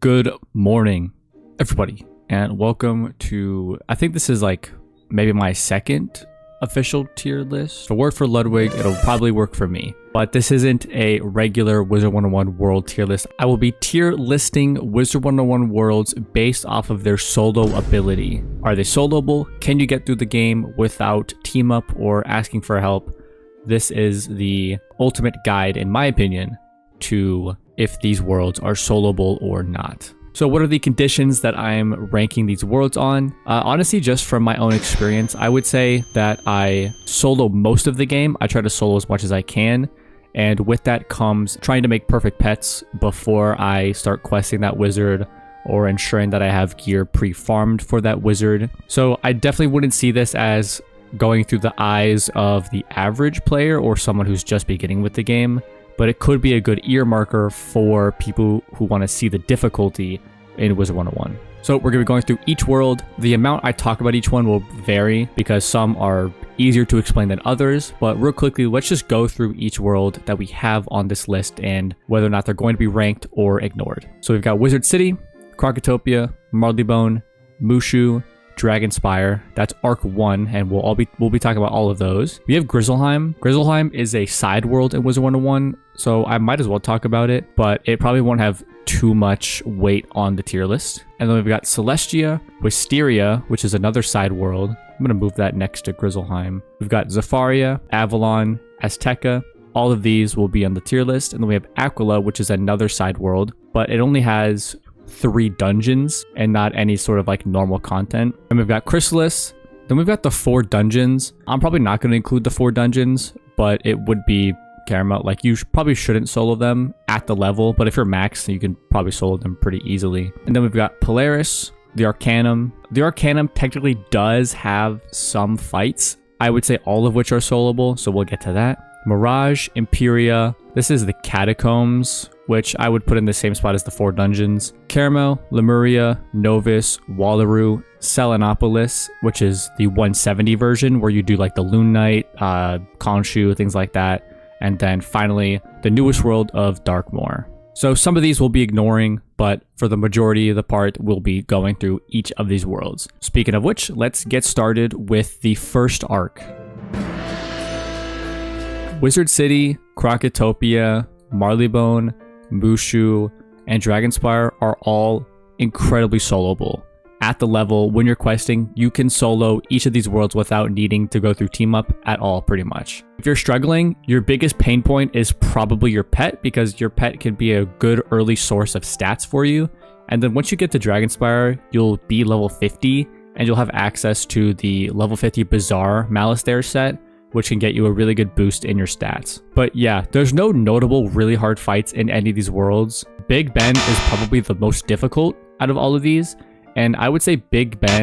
Good morning, everybody, and welcome to, I think this is like maybe my second official tier list. If it worked for Ludwig, it'll probably work for me. But this isn't a regular Wizard101 world tier list. I will be tier listing Wizard101 worlds based off of their solo ability. Are they soloable? Can you get through the game without team up or asking for help? This is the ultimate guide, in my opinion, to if these worlds are soloable or not. So what are the conditions that I'm ranking these worlds on? Honestly, just from my own experience, I would say that I solo most of the game. I try to solo as much as I can. And with that comes trying to make perfect pets before I start questing that wizard or ensuring that I have gear pre-farmed for that wizard. So I definitely wouldn't see this as going through the eyes of the average player or someone who's just beginning with the game, but it could be a good ear marker for people who want to see the difficulty in Wizard101. So we're going to be going through each world. The amount I talk about each one will vary because some are easier to explain than others, but real quickly, let's just go through each world that we have on this list and whether or not they're going to be ranked or ignored. So we've got Wizard City, Krokotopia, Marleybone, Mushu, Dragonspire, that's Arc 1, and we'll be talking about all of those. We have Grizzleheim. Grizzleheim is a side world in Wizard101, so I might as well talk about it, but it probably won't have too much weight on the tier list. And then we've got Celestia, Wisteria, which is another side world. I'm going to move that next to Grizzleheim. We've got Zafaria, Avalon, Azteca. All of these will be on the tier list. And then we have Aquila, which is another side world, but it only has 3 dungeons and not any sort of like normal content. And we've got Chrysalis. Then we've got the 4 dungeons. I'm probably not going to include the 4 dungeons, but it would be Karamelle. Like, you probably shouldn't solo them at the level, but if you're max, you can probably solo them pretty easily. And then we've got Polaris, the Arcanum. The Arcanum technically does have some fights, I would say all of which are soloable, so we'll get to that. Mirage, Empyrea. This is the Catacombs, which I would put in the same spot as the 4 dungeons. Karamelle, Lemuria, Novus, Wallaru, Selenopolis, which is the 170 version where you do like the Loon Knight, Khonshu, things like that. And then finally, the newest world of Darkmoor. So some of these we'll be ignoring, but for the majority of the part, we'll be going through each of these worlds. Speaking of which, let's get started with the first arc. Wizard City, Krokotopia, Marleybone, Mushu, and Dragonspire are all incredibly soloable. At the level, when you're questing, you can solo each of these worlds without needing to go through team up at all, pretty much. If you're struggling, your biggest pain point is probably your pet, because your pet can be a good early source of stats for you. And then once you get to Dragonspire, you'll be level 50, and you'll have access to the level 50 Bizarre Malistaire set, which can get you a really good boost in your stats. But yeah, there's no notable really hard fights in any of these worlds. Big Ben is probably the most difficult out of all of these, and I would say Big Ben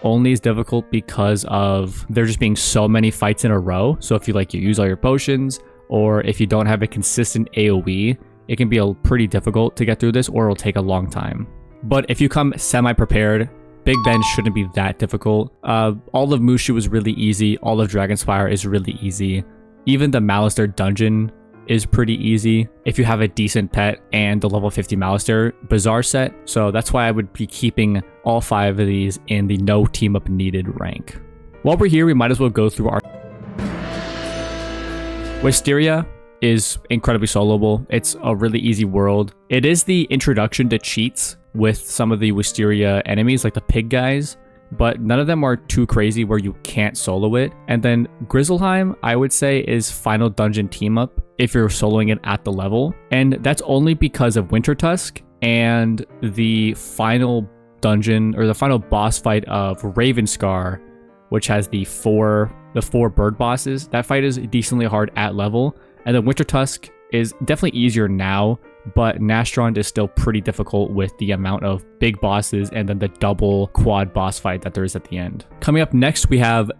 only is difficult because of there just being so many fights in a row. So if you use all your potions, or if you don't have a consistent AoE, it can be pretty difficult to get through this, or it'll take a long time. But if you come semi-prepared, Big Ben shouldn't be that difficult. All of Mushu is really easy. All of Dragonspire is really easy. Even the Malistaire dungeon is pretty easy if you have a decent pet and the level 50 Malistaire Bizarre set. So that's why I would be keeping all 5 of these in the no team up needed rank. While we're here, we might as well go through our... Wisteria is incredibly soloable. It's a really easy world. It is the introduction to cheats with some of the Wisteria enemies, like the pig guys, but none of them are too crazy where you can't solo it. And then Grizzleheim, I would say, is final dungeon team up if you're soloing it at the level. And that's only because of Wintertusk and the final dungeon, or the final boss fight of Ravenscar, which has the four bird bosses. That fight is decently hard at level. And then Wintertusk is definitely easier now, but Nastrond is still pretty difficult with the amount of big bosses and then the double quad boss fight that there is at the end. Coming up next, we have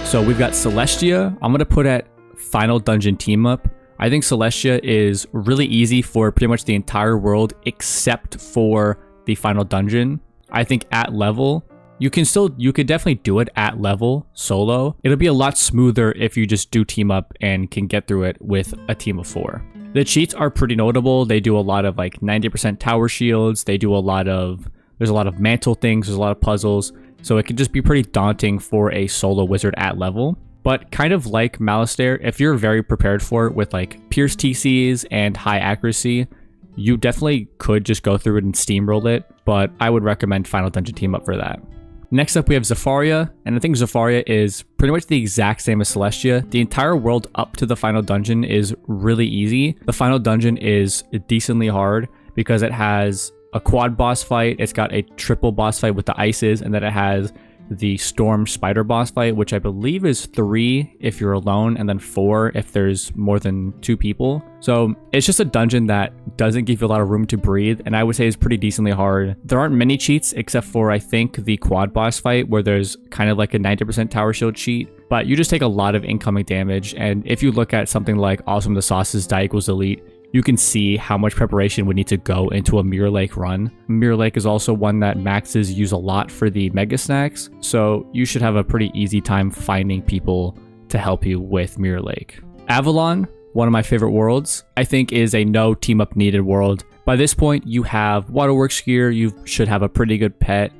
So we've got Celestia. I'm going to put at final dungeon team up. I think Celestia is really easy for pretty much the entire world except for the final dungeon. I think at level, you could definitely do it at level solo. It'll be a lot smoother if you just do team up and can get through it with a team of 4. The cheats are pretty notable. They do a lot of like 90% tower shields. They do there's a lot of mantle things. There's a lot of puzzles. So it can just be pretty daunting for a solo wizard at level. But kind of like Malistaire, if you're very prepared for it with like Pierce TCs and high accuracy, you definitely could just go through it and steamroll it. But I would recommend Final Dungeon Team Up for that. Next up, we have Zafaria, and I think Zafaria is pretty much the exact same as Celestia. The entire world up to the final dungeon is really easy. The final dungeon is decently hard because it has a quad boss fight, it's got a triple boss fight with the ices, and then it has the storm spider boss fight, which I believe is 3 if you're alone, and then 4 if there's more than 2 people. So it's just a dungeon that doesn't give you a lot of room to breathe, and I would say is pretty decently hard. There aren't many cheats except for I think the quad boss fight where there's kind of like a 90% tower shield cheat, but you just take a lot of incoming damage. And if you look at something like Awesome the Sauce's Die equals Elite, you can see how much preparation would need to go into a Mirror Lake run. Mirror Lake is also one that maxes use a lot for the Mega Snacks, so you should have a pretty easy time finding people to help you with Mirror Lake. Avalon, one of my favorite worlds, I think is a no team up needed world. By this point, you have Waterworks gear, you should have a pretty good pet.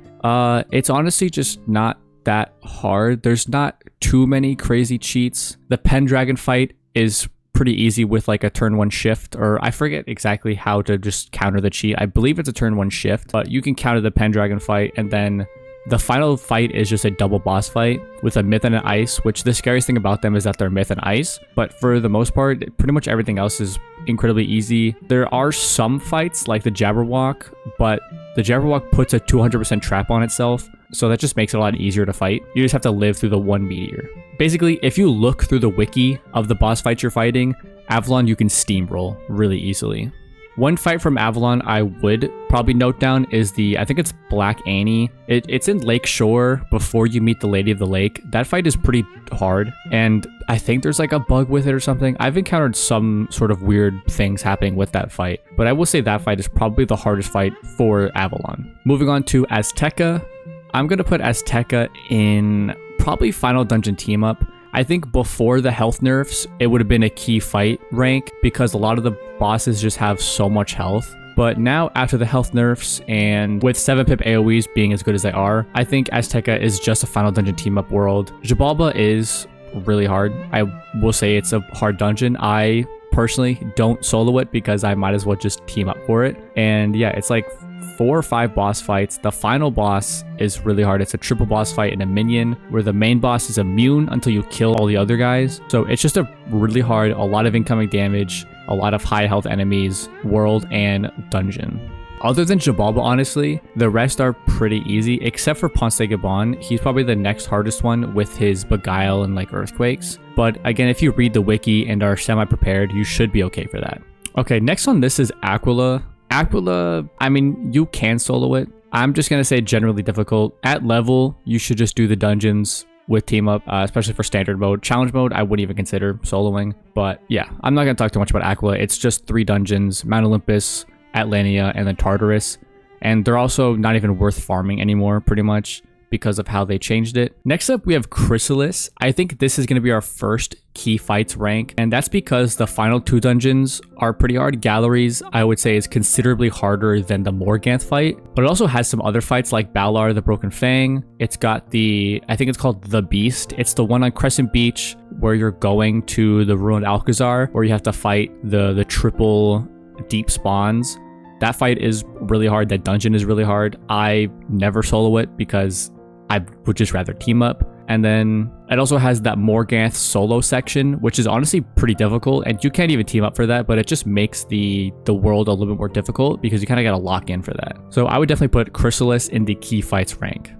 It's honestly just not that hard. There's not too many crazy cheats. The Pendragon fight is pretty easy with like a turn 1 shift, or I forget exactly how to just counter the cheat. I believe it's a turn 1 shift, but you can counter the Pendragon fight, and then the final fight is just a double boss fight with a myth and an ice, which the scariest thing about them is that they're myth and ice, but for the most part, pretty much everything else is incredibly easy. There are some fights like the Jabberwock, but the Jabberwock puts a 200% trap on itself, so that just makes it a lot easier to fight. You just have to live through the 1 meteor. Basically, if you look through the wiki of the boss fights you're fighting, Avalon you can steamroll really easily. One fight from Avalon I would probably note down is I think it's Black Annie. It's in Lake Shore before you meet the Lady of the Lake. That fight is pretty hard, and I think there's like a bug with it or something. I've encountered some sort of weird things happening with that fight, but I will say that fight is probably the hardest fight for Avalon. Moving on to Azteca. I'm going to put Azteca in probably Final Dungeon Team Up. I think before the health nerfs, it would have been a key fight rank because a lot of the bosses just have so much health. But now after the health nerfs and with 7-pip AoEs being as good as they are, I think Azteca is just a Final Dungeon Team Up world. Jabalba is really hard. I will say it's a hard dungeon. I personally don't solo it because I might as well just team up for it. And yeah, it's like 4 or 5 boss fights. The final boss is really hard. It's a triple boss fight and a minion where the main boss is immune until you kill all the other guys. So it's just a really hard, a lot of incoming damage, a lot of high health enemies, world and dungeon. Other than Jabalba, honestly, the rest are pretty easy, except for Ponce de Gabon. He's probably the next hardest one with his Beguile and like Earthquakes. But again, if you read the wiki and are semi-prepared, you should be okay for that. Okay, next on this is Aquila. Aquila, I mean, you can solo it. I'm just going to say generally difficult. At level, you should just do the dungeons with team up, especially for standard mode. Challenge mode, I wouldn't even consider soloing. But yeah, I'm not going to talk too much about Aquila. It's just 3 dungeons, Mount Olympus, Atlantia, and then Tartarus. And they're also not even worth farming anymore, pretty much, because of how they changed it. Next up, we have Chrysalis. I think this is going to be our first key fights rank, and that's because the final 2 dungeons are pretty hard. Galleries, I would say, is considerably harder than the Morganth fight, but it also has some other fights like Balar, the Broken Fang. It's got I think it's called The Beast. It's the one on Crescent Beach where you're going to the ruined Alcazar, where you have to fight the triple deep spawns. That fight is really hard. That dungeon is really hard. I never solo it because I would just rather team up. And then it also has that Morganth solo section, which is honestly pretty difficult, and you can't even team up for that, but it just makes the world a little bit more difficult because you kind of got to lock in for that. So I would definitely put Chrysalis in the key fights rank.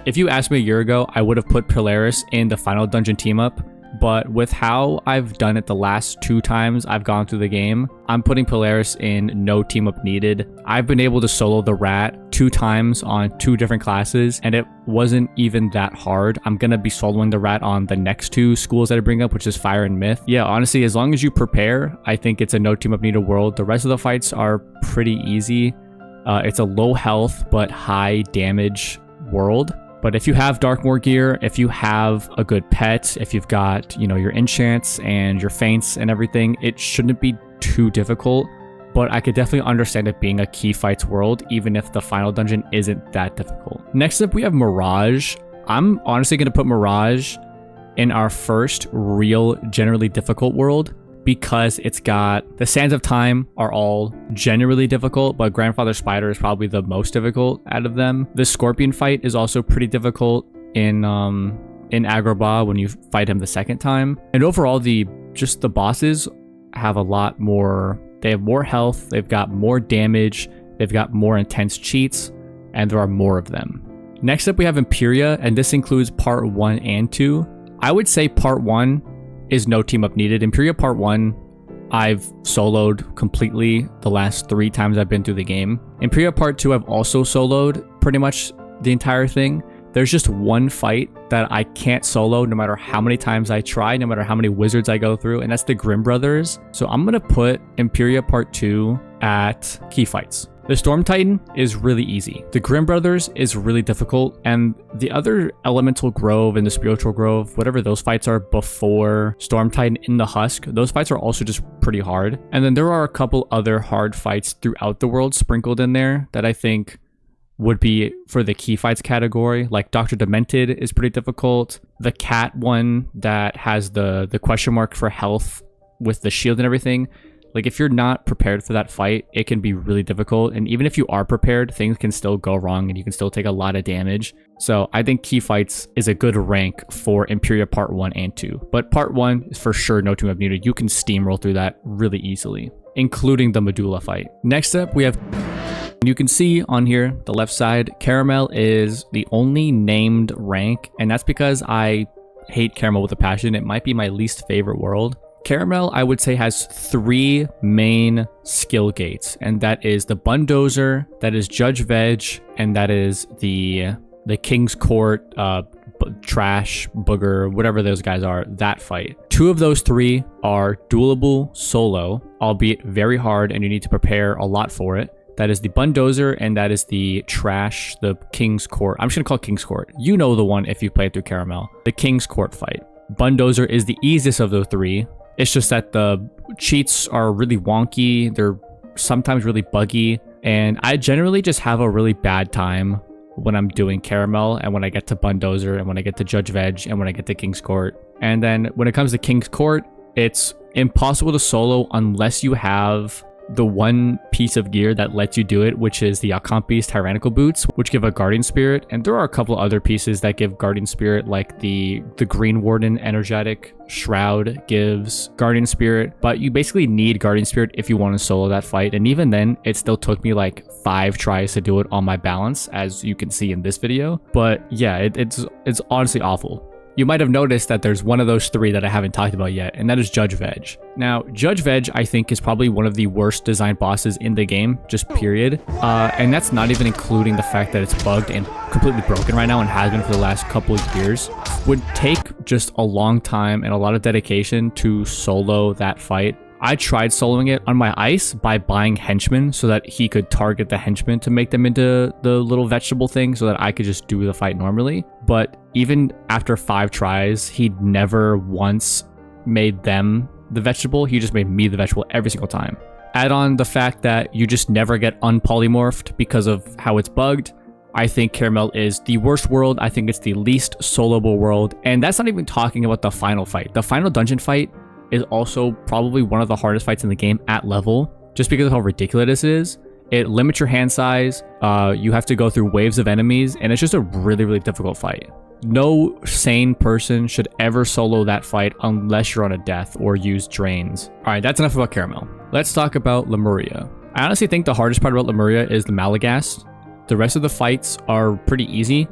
If you asked me a year ago, I would have put Polaris in the final dungeon team up. But with how I've done it the last 2 times I've gone through the game, I'm putting Polaris in no team up needed. I've been able to solo the rat 2 times on 2 different classes, and it wasn't even that hard. I'm going to be soloing the rat on the next 2 schools that I bring up, which is Fire and Myth. Yeah, honestly, as long as you prepare, I think it's a no team up needed world. The rest of the fights are pretty easy. It's a low health but high damage world. But if you have Darkmoor gear, if you have a good pet, if you've got, your enchants and your feints and everything, it shouldn't be too difficult. But I could definitely understand it being a key fights world, even if the final dungeon isn't that difficult. Next up, we have Mirage. I'm honestly going to put Mirage in our first real, generally difficult world, because it's got the Sands of Time are all generally difficult, but Grandfather Spider is probably the most difficult out of them. The Scorpion fight is also pretty difficult in Agrabah when you fight him the second time. And overall, the bosses have a lot more. They have more health, they've got more damage, they've got more intense cheats, and there are more of them. Next up, we have Empyrea, and this includes part 1 and 2. I would say part 1 is no team up needed. Empyrea part 1, I've soloed completely the last 3 times I've been through the game. Empyrea part 2, I've also soloed pretty much the entire thing. There's just one fight that I can't solo no matter how many times I try, no matter how many wizards I go through, and that's the Grimm Brothers. So I'm going to put Empyrea part 2 at key fights. The Storm Titan is really easy. The Grimm Brothers is really difficult, and the other Elemental Grove and the Spiritual Grove, whatever those fights are before Storm Titan in the Husk, those fights are also just pretty hard. And then there are a couple other hard fights throughout the world sprinkled in there that I think would be for the key fights category. Like Dr. Demented is pretty difficult. The cat one that has the question mark for health with the shield and everything. Like, if you're not prepared for that fight, it can be really difficult. And even if you are prepared, things can still go wrong and you can still take a lot of damage. So I think key fights is a good rank for Empyrea part 1 and 2. But part 1 is for sure no team up needed. You can steamroll through that really easily, including the Medulla fight. Next up, we have... You can see on here, the left side, Karamelle is the only named rank. And that's because I hate Karamelle with a passion. It might be my least favorite world. Karamelle, I would say, has 3 main skill gates, and that is the Bulldozer, that is Judge Veg, and that is the King's Court, Trash, Booger, whatever those guys are, that fight. 2 of those 3 are duelable solo, albeit very hard, and you need to prepare a lot for it. That is the Bulldozer, and that is the Trash, the King's Court. I'm just going to call it King's Court. You know the one if you played through Karamelle. The King's Court fight. Bulldozer is the easiest of the 3. It's just that the cheats are really wonky. They're sometimes really buggy. And I generally just have a really bad time when I'm doing Karamelle and when I get to Bulldozer and when I get to Judge Veg and when I get to King's Court. And then when it comes to King's Court, it's impossible to solo unless you have the one piece of gear that lets you do it, which is the Alcampis Tyrannical Boots, which give a Guardian Spirit. And there are a couple other pieces that give Guardian Spirit, like the Green Warden Energetic Shroud gives Guardian Spirit, but you basically need Guardian Spirit if you want to solo that fight. And even then, it still took me like 5 tries to do it on my balance, as you can see in this video. But yeah, it's honestly awful. You might have noticed that there's one of those 3 that I haven't talked about yet, and that is Judge Veg. Now, Judge Veg, I think, is probably one of the worst designed bosses in the game, just period. And that's not even including the fact that it's bugged and completely broken right now and has been for the last couple of years. Would take just a long time and a lot of dedication to solo that fight. I tried soloing it on my ice by buying henchmen so that he could target the henchmen to make them into the little vegetable thing so that I could just do the fight normally. But even after 5 tries, he never once made them the vegetable. He just made me the vegetable every single time. Add on the fact that you just never get unpolymorphed because of how it's bugged. I think Karamelle is the worst world. I think it's the least soloable world. And that's not even talking about the final fight. The final dungeon fight is also probably one of the hardest fights in the game at level, just because of how ridiculous it is. It limits your hand size, you have to go through waves of enemies, and it's just a really, really difficult fight. No sane person should ever solo that fight unless you're on a death or use drains. Alright, that's enough about Karamelle. Let's talk about Lemuria. I honestly think the hardest part about Lemuria is the Malagast. The rest of the fights are pretty easy.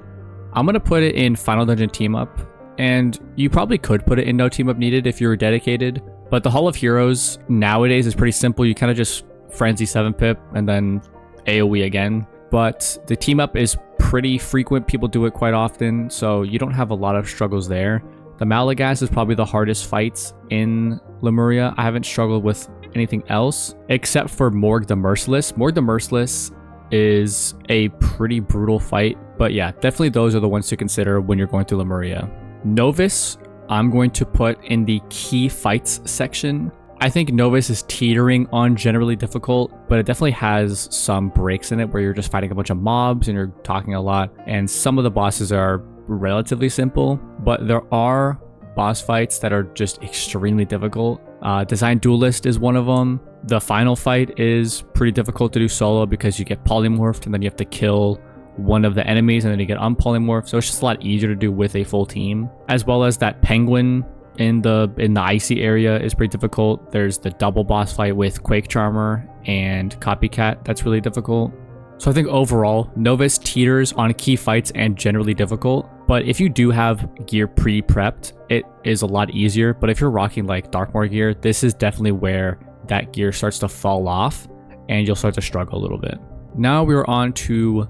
I'm gonna put it in Final Dungeon Team Up. And you probably could put it in no team up needed if you were dedicated. But the Hall of Heroes nowadays is pretty simple. You kind of just Frenzy 7-pip and then AoE again. But the team up is pretty frequent. People do it quite often. So you don't have a lot of struggles there. The Malagast is probably the hardest fights in Lemuria. I haven't struggled with anything else except for Morg the Merciless. Morg the Merciless is a pretty brutal fight. But yeah, definitely those are the ones to consider when you're going through Lemuria. Novus, I'm going to put in the key fights section. I think Novus is teetering on generally difficult, but it definitely has some breaks in it where you're just fighting a bunch of mobs and you're talking a lot. And some of the bosses are relatively simple, but there are boss fights that are just extremely difficult. Design Duelist is one of them. The final fight is pretty difficult to do solo because you get polymorphed and then you have to kill one of the enemies and then you get unpolymorphed. So it's just a lot easier to do with a full team. As well as that penguin in the icy area is pretty difficult. There's the double boss fight with Quake Charmer and Copycat that's really difficult. So I think overall, Novus teeters on key fights and generally difficult. But if you do have gear pre-prepped, it is a lot easier. But if you're rocking like Darkmoor gear, this is definitely where that gear starts to fall off and you'll start to struggle a little bit. Now we're on to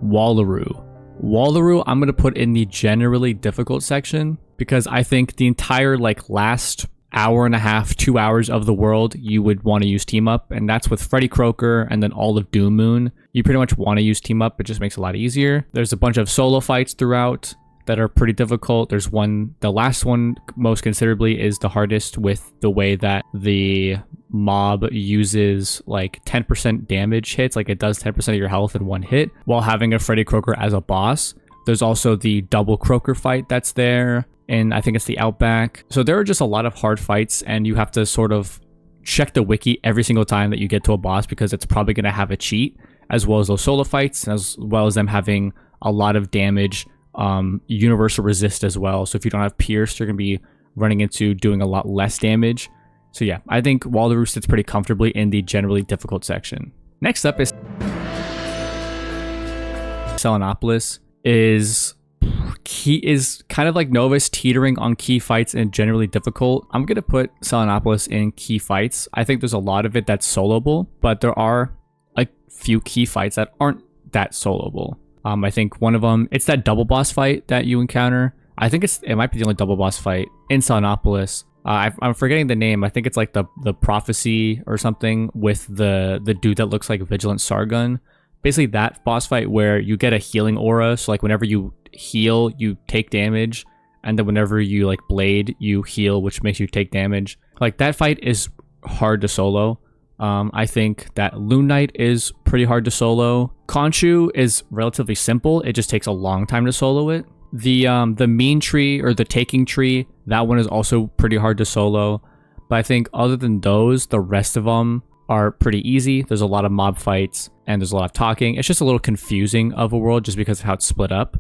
Wallaru. Wallaru, I'm going to put in the generally difficult section because I think the entire like last hour and a half, 2 hours of the world, you would want to use team up, and that's with Freddy Croker and then all of Doom Moon. You pretty much want to use team up. It just makes it a lot easier. There's a bunch of solo fights throughout that are pretty difficult. There's one, the last one most considerably is the hardest with the way that the mob uses like 10% damage hits, like it does 10% of your health in one hit while having a Freddy Croker as a boss. There's also the double Croker fight that's there, and I think it's the Outback. So there are just a lot of hard fights, and you have to sort of check the wiki every single time that you get to a boss because it's probably going to have a cheat, as well as those solo fights, as well as them having a lot of damage, universal resist as well. So if you don't have Pierce, you're going to be running into doing a lot less damage. So yeah, I think Wallaru sits pretty comfortably in the generally difficult section. Next up is Selenopolis. Is kind of like Novus, teetering on key fights and generally difficult. I'm going to put Selenopolis in key fights. I think there's a lot of it that's soloable, but there are a few key fights that aren't that soloable. I think one of them, it's that double boss fight that you encounter. I think it might be the only double boss fight in Selenopolis. I'm forgetting the name. I think it's like the prophecy or something with the dude that looks like Vigilant Sargon. Basically that boss fight where you get a healing aura. So like whenever you heal, you take damage. And then whenever you like blade, you heal, which makes you take damage. Like that fight is hard to solo. I think that Loon Knight is pretty hard to solo. Khonshu is relatively simple. It just takes a long time to solo it. The Mean Tree or the Taking Tree, that one is also pretty hard to solo. But I think other than those, the rest of them are pretty easy. There's a lot of mob fights and there's a lot of talking. It's just a little confusing of a world just because of how it's split up.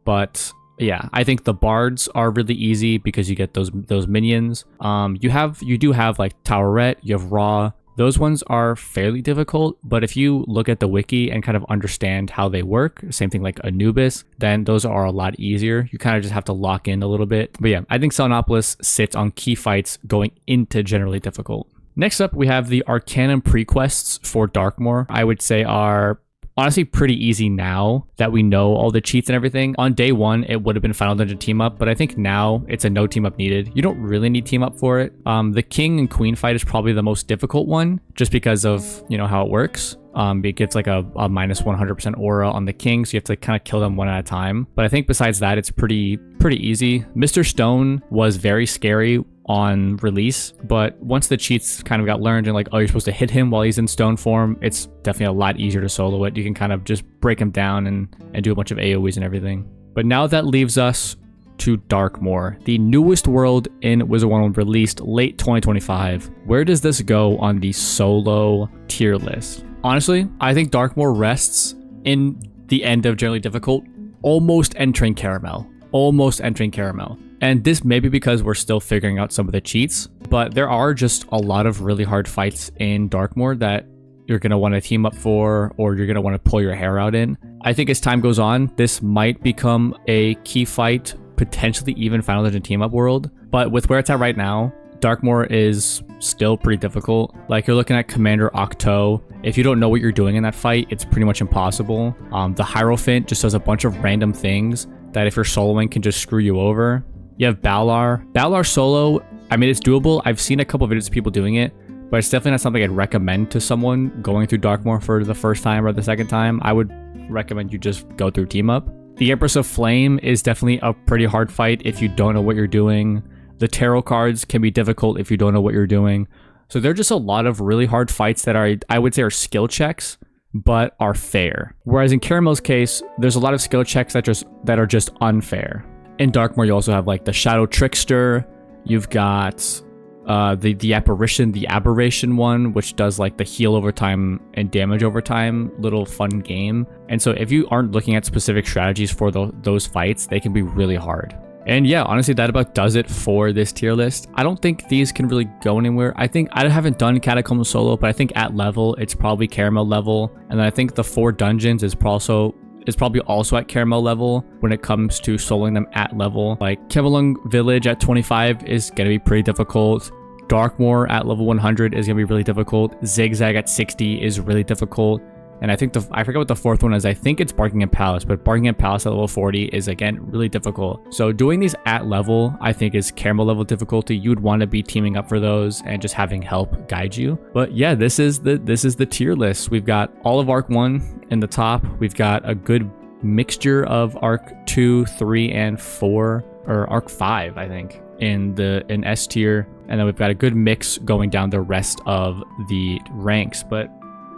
But yeah, I think the bards are really easy because you get those minions. You do have like Towerette, you have Raw. Those ones are fairly difficult, but if you look at the wiki and kind of understand how they work, same thing like Anubis, then those are a lot easier. You kind of just have to lock in a little bit. But yeah, I think Selenopolis sits on key fights going into generally difficult. Next up, we have the Arcanum prequests for Darkmoor. I would say are honestly pretty easy now that we know all the cheats and everything. On day one, it would have been Final Dungeon team up, but I think now it's a no team up needed. You don't really need team up for it. The King and Queen fight is probably the most difficult one just because of, you know, how it works. It gets like a minus 100% aura on the King, so you have to kind of kill them one at a time. But I think besides that, it's pretty easy. Mr. Stone was very scary on release, but once the cheats kind of got learned and like, oh, you're supposed to hit him while he's in stone form, it's definitely a lot easier to solo it. You can kind of just break him down and do a bunch of AoEs and everything. But now that leaves us to Darkmoor, the newest world in Wizard101, released late 2025. Where does this go on the solo tier list? Honestly, I think Darkmoor rests in the end of generally difficult, almost entering Karamelle. And this may be because we're still figuring out some of the cheats, but there are just a lot of really hard fights in Darkmoor that you're going to want to team up for, or you're going to want to pull your hair out in. I think as time goes on, this might become a key fight, potentially even Final Dungeon team up world. But with where it's at right now, Darkmoor is still pretty difficult. Like you're looking at Commander Octo. If you don't know what you're doing in that fight, it's pretty much impossible. The Hierophant just does a bunch of random things that if you're soloing can just screw you over. You have Balar. Balar solo, I mean, it's doable. I've seen a couple videos of people doing it, but it's definitely not something I'd recommend to someone going through Darkmoor for the first time or the second time. I would recommend you just go through Team Up. The Empress of Flame is definitely a pretty hard fight if you don't know what you're doing. The tarot cards can be difficult if you don't know what you're doing. So there are just a lot of really hard fights that I would say are skill checks, but are fair. Whereas in Caramelle's case, there's a lot of skill checks that are just unfair. In Darkmoor, you also have like the Shadow Trickster. You've got the Aberration one, which does like the heal over time and damage over time, little fun game. And so if you aren't looking at specific strategies for those fights, they can be really hard. And yeah, honestly, that about does it for this tier list. I don't think these can really go anywhere. I think I haven't done Catacomb solo, but I think at level, it's probably Caramelle level. And then I think the 4 dungeons is probably also at Caramelle level when it comes to soloing them at level. Like Kevalung Village at 25 is going to be pretty difficult. Darkmoor at level 100 is going to be really difficult. Zigzag at 60 is really difficult. And I think I forget what the 4th one is. I think it's Buckingham Palace, but Buckingham Palace at level 40 is again really difficult. So doing these at level, I think is Caramelle level difficulty. You'd want to be teaming up for those and just having help guide you. But yeah, this is the tier list. We've got all of Arc 1 in the top. We've got a good mixture of Arc 2, 3, and 4, or Arc 5, I think, in S tier. And then we've got a good mix going down the rest of the ranks. But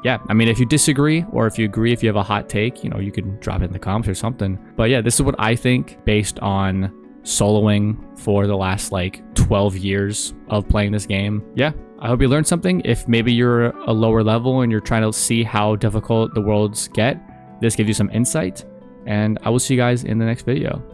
yeah, I mean, if you disagree or if you agree, if you have a hot take, you know, you can drop it in the comments or something. But yeah, this is what I think based on soloing for the last like 12 years of playing this game. Yeah, I hope you learned something. If maybe you're a lower level and you're trying to see how difficult the worlds get, this gives you some insight. And I will see you guys in the next video.